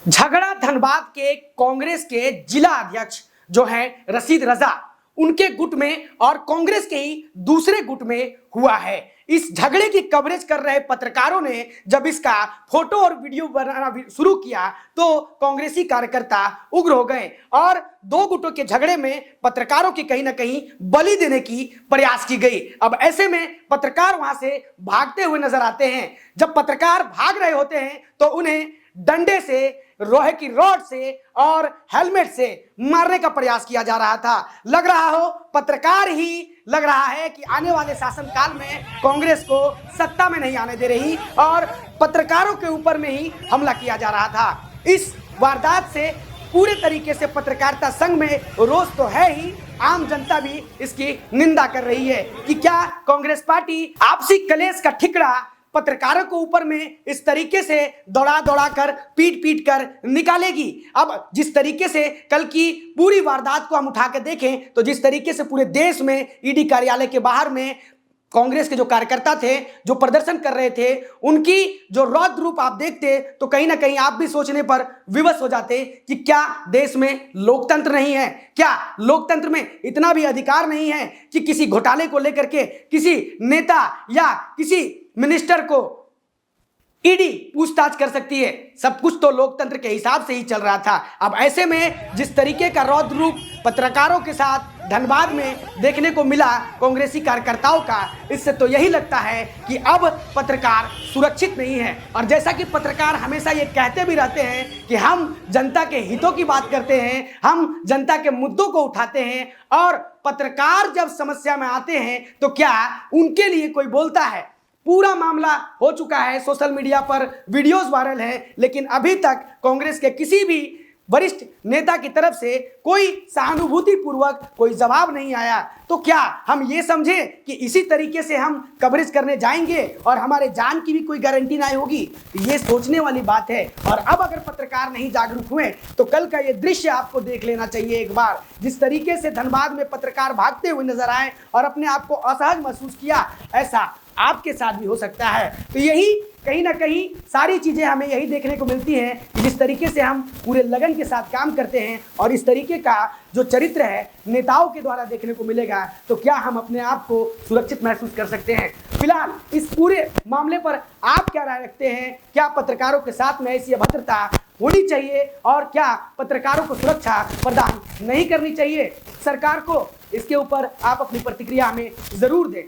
झगड़ा धनबाद के कांग्रेस के जिला अध्यक्ष जो हैं रशीद रजा, उनके गुट में और कांग्रेस के ही दूसरे गुट में हुआ है। इस झगड़े की कवरेज कर रहे पत्रकारों ने जब इसका फोटो और वीडियो बनाना शुरू किया तो कांग्रेसी कार्यकर्ता उग्र हो गए और दो गुटों के झगड़े में पत्रकारों की कहीं ना कहीं बलि देने की प्रयास की गई। अब ऐसे में पत्रकार वहां से भागते हुए नजर आते हैं। जब पत्रकार भाग रहे होते हैं तो उन्हें डंडे से, लोहे की रॉड से और हेलमेट से मारने का प्रयास किया जा रहा था। लग रहा हो पत्रकार ही लग रहा है कि आने वाले शासनकाल में कांग्रेस को सत्ता में नहीं आने दे रही और पत्रकारों के ऊपर में ही हमला किया जा रहा था। इस वारदात से पूरे तरीके से पत्रकारिता संघ में रोष तो है ही, आम जनता भी इसकी निंदा कर रही है कि क्या कांग्रेस पार्टी आपसी कलेश का ठिकरा पत्रकारों को ऊपर में इस तरीके से दौड़ा दौड़ा कर पीट कर निकालेगी। अब जिस तरीके से कल की पूरी वारदात को हम उठा के देखें तो जिस तरीके से पूरे देश में ईडी कार्यालय के बाहर में कांग्रेस के जो कार्यकर्ता थे जो प्रदर्शन कर रहे थे, उनकी जो रौद्र रूप आप देखते तो कहीं ना कहीं आप भी सोचने पर विवश हो जाते कि क्या देश में लोकतंत्र नहीं है, क्या लोकतंत्र में इतना भी अधिकार नहीं है कि किसी घोटाले को लेकर के किसी नेता या किसी मिनिस्टर को ईडी पूछताछ कर सकती है। सब कुछ तो लोकतंत्र के हिसाब से ही चल रहा था। अब ऐसे में जिस तरीके का रौद्र रूप पत्रकारों के साथ धनबाद में देखने को मिला कांग्रेसी कार्यकर्ताओं का, इससे तो यही लगता है कि अब पत्रकार सुरक्षित नहीं है। और जैसा कि पत्रकार हमेशा ये कहते भी रहते हैं कि हम जनता के हितों की बात करते हैं, हम जनता के मुद्दों को उठाते हैं और पत्रकार जब समस्या में आते हैं तो क्या उनके लिए कोई बोलता है। पूरा मामला हो चुका है, सोशल मीडिया पर वीडियोस वायरल हैं, लेकिन अभी तक कांग्रेस के किसी भी वरिष्ठ नेता की तरफ से कोई सहानुभूति पूर्वक कोई जवाब नहीं आया। तो क्या हम ये समझे कि इसी तरीके से हम कवरेज करने जाएंगे और हमारे जान की भी कोई गारंटी नहीं होगी? ये सोचने वाली बात है। और अब अगर पत्रकार नहीं जागरूक हुए तो कल का ये दृश्य आपको देख लेना चाहिए एक बार। जिस तरीके से धनबाद में पत्रकार भागते हुए नजर आए और अपने आप को असहज महसूस किया, ऐसा आपके साथ भी हो सकता है। तो यही कहीं ना कहीं सारी चीजें हमें यही देखने को मिलती हैं कि जिस तरीके से हम पूरे लगन के साथ काम करते हैं और इस तरीके का जो चरित्र है नेताओं के द्वारा देखने को मिलेगा तो क्या हम अपने आप को सुरक्षित महसूस कर सकते हैं। फिलहाल इस पूरे मामले पर आप क्या राय रखते हैं? क्या पत्रकारों के साथ में ऐसी अभद्रता होनी चाहिए और क्या पत्रकारों को सुरक्षा प्रदान नहीं करनी चाहिए? सरकार को इसके ऊपर आप अपनी प्रतिक्रिया हमें जरूर दें।